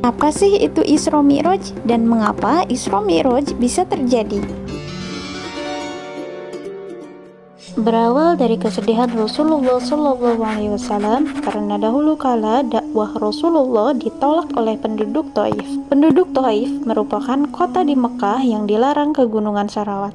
Apa sih itu Isra Mi'raj dan mengapa Isra Mi'raj bisa terjadi? Berawal dari kesedihan Rasulullah SAW karena dahulu kala dakwah Rasulullah ditolak oleh penduduk Taif. Penduduk Taif merupakan kota di Mekah yang dilarang ke Gunungan Sarawat.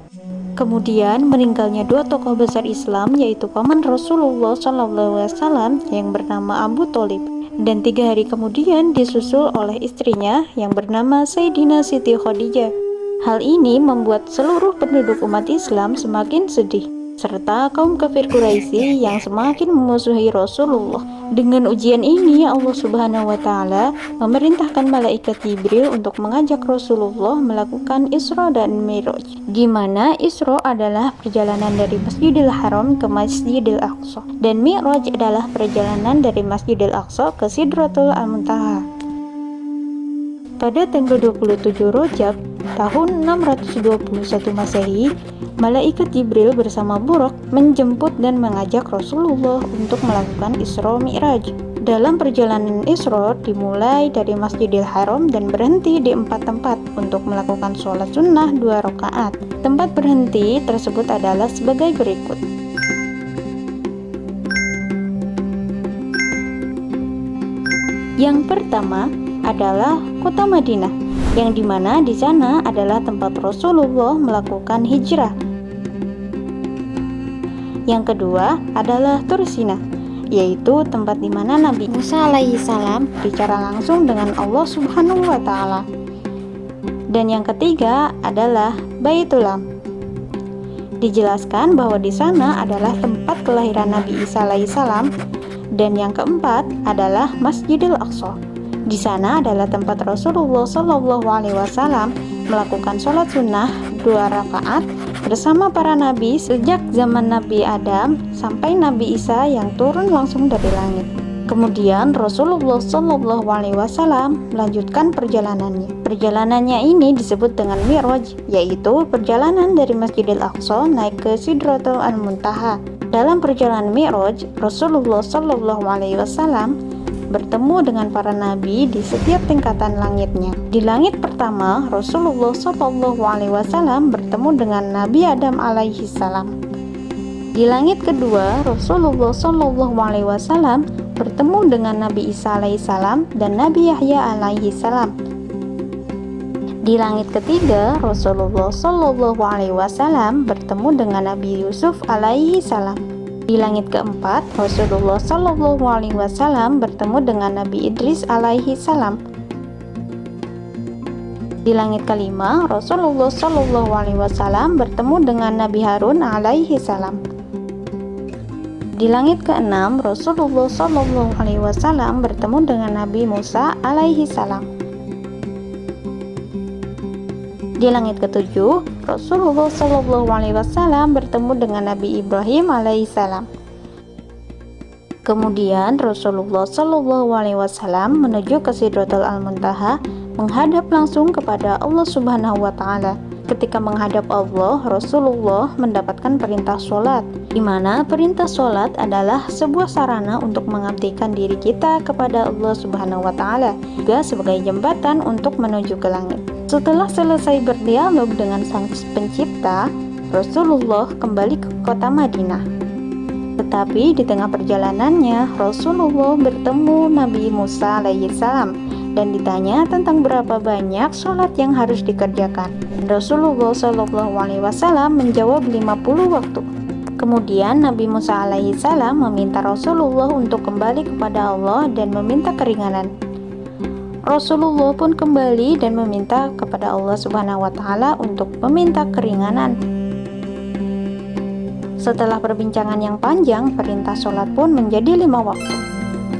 Kemudian meninggalnya dua tokoh besar Islam, yaitu paman Rasulullah SAW yang bernama Abu Thalib, dan 3 hari kemudian disusul oleh istrinya yang bernama Sayyidina Siti Khadijah. Hal ini membuat seluruh penduduk umat Islam semakin sedih, serta kaum kafir Quraisy yang semakin memusuhi Rasulullah. Dengan ujian ini, Allah Subhanahu wa Ta'ala memerintahkan malaikat Jibril untuk mengajak Rasulullah melakukan Isra dan Mi'raj, di mana Isra adalah perjalanan dari Masjidil Haram ke Masjidil Aqsa, dan Mi'raj adalah perjalanan dari Masjidil Aqsa ke Sidratul Muntaha. Pada tanggal 27 Rajab tahun 621 Masehi, malaikat Jibril bersama Buraq menjemput dan mengajak Rasulullah untuk melakukan Isra Mi'raj. Dalam perjalanan Isra dimulai dari Masjidil Haram dan berhenti di 4 tempat untuk melakukan sholat sunnah 2 rakaat. Tempat berhenti tersebut adalah sebagai berikut. Yang pertama adalah kota Madinah, yang dimana di sana adalah tempat Rasulullah melakukan hijrah. Yang kedua adalah Tur Sina, yaitu tempat di mana Nabi Musa alaihi salam bicara langsung dengan Allah Subhanahu wa Ta'ala. Dan yang ketiga adalah Baitullah. Dijelaskan bahwa di sana adalah tempat kelahiran Nabi Isa alaihi salam. Dan yang keempat adalah Masjidil Aqsa. Di sana adalah tempat Rasulullah SAW melakukan sholat sunnah 2 rakaat bersama para nabi sejak zaman Nabi Adam sampai Nabi Isa yang turun langsung dari langit. Kemudian Rasulullah SAW melanjutkan perjalanannya. Perjalanannya ini disebut dengan Mi'raj, yaitu perjalanan dari Masjidil Aqsa naik ke Sidratul Muntaha. Dalam perjalanan Mi'raj, Rasulullah SAW bertemu dengan para nabi di setiap tingkatan langitnya. Di langit pertama, Rasulullah SAW bertemu dengan Nabi Adam alaihi salam. Di langit kedua, Rasulullah SAW bertemu dengan Nabi Isa alaihi salam dan Nabi Yahya alaihi salam. Di langit ketiga, Rasulullah SAW bertemu dengan Nabi Yusuf alaihi salam. Di langit keempat, Rasulullah SAW bertemu dengan Nabi Idris alaihi salam. Di langit kelima, Rasulullah SAW bertemu dengan Nabi Harun alaihi salam. Di langit keenam, Rasulullah SAW bertemu dengan Nabi Musa alaihi salam. Di langit ketujuh, Rasulullah SAW bertemu dengan Nabi Ibrahim alaihissalam. Kemudian Rasulullah SAW menuju ke Sidratul Muntaha, menghadap langsung kepada Allah Subhanahu wa Ta'ala. Ketika menghadap Allah, Rasulullah mendapatkan perintah sholat, di mana perintah sholat adalah sebuah sarana untuk mengabdikan diri kita kepada Allah Subhanahu wa Ta'ala, juga sebagai jembatan untuk menuju ke langit. Setelah selesai berdialog dengan Sang Pencipta, Rasulullah kembali ke kota Madinah. Tetapi di tengah perjalanannya, Rasulullah bertemu Nabi Musa alaihissalam dan ditanya tentang berapa banyak sholat yang harus dikerjakan. Rasulullah SAW menjawab 50 waktu. Kemudian Nabi Musa alaihissalam meminta Rasulullah untuk kembali kepada Allah dan meminta keringanan. Rasulullah pun kembali dan meminta kepada Allah Subhanahu wa Ta'ala untuk meminta keringanan. Setelah perbincangan yang panjang, perintah sholat pun menjadi 5 waktu,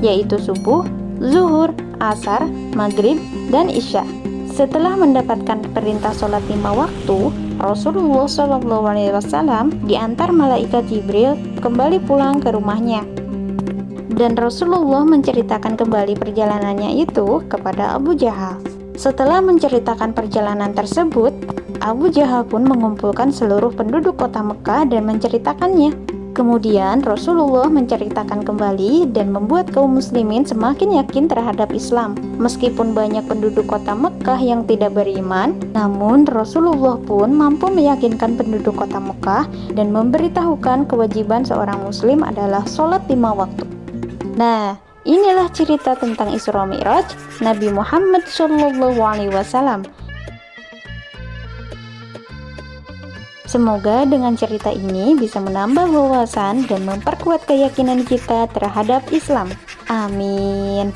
yaitu subuh, zuhur, asar, maghrib, dan isya. Setelah mendapatkan perintah sholat 5 waktu, Rasulullah SAW diantar malaikat Jibril kembali pulang ke rumahnya. Dan Rasulullah menceritakan kembali perjalanannya itu kepada Abu Jahal. Setelah menceritakan perjalanan tersebut, Abu Jahal pun mengumpulkan seluruh penduduk kota Mekah dan menceritakannya. Kemudian Rasulullah menceritakan kembali dan membuat kaum muslimin semakin yakin terhadap Islam. Meskipun banyak penduduk kota Mekah yang tidak beriman, namun Rasulullah pun mampu meyakinkan penduduk kota Mekah dan memberitahukan kewajiban seorang muslim adalah sholat 5 waktu. Nah, inilah cerita tentang Isra Mi'raj Nabi Muhammad SAW. Semoga dengan cerita ini bisa menambah wawasan dan memperkuat keyakinan kita terhadap Islam. Amin.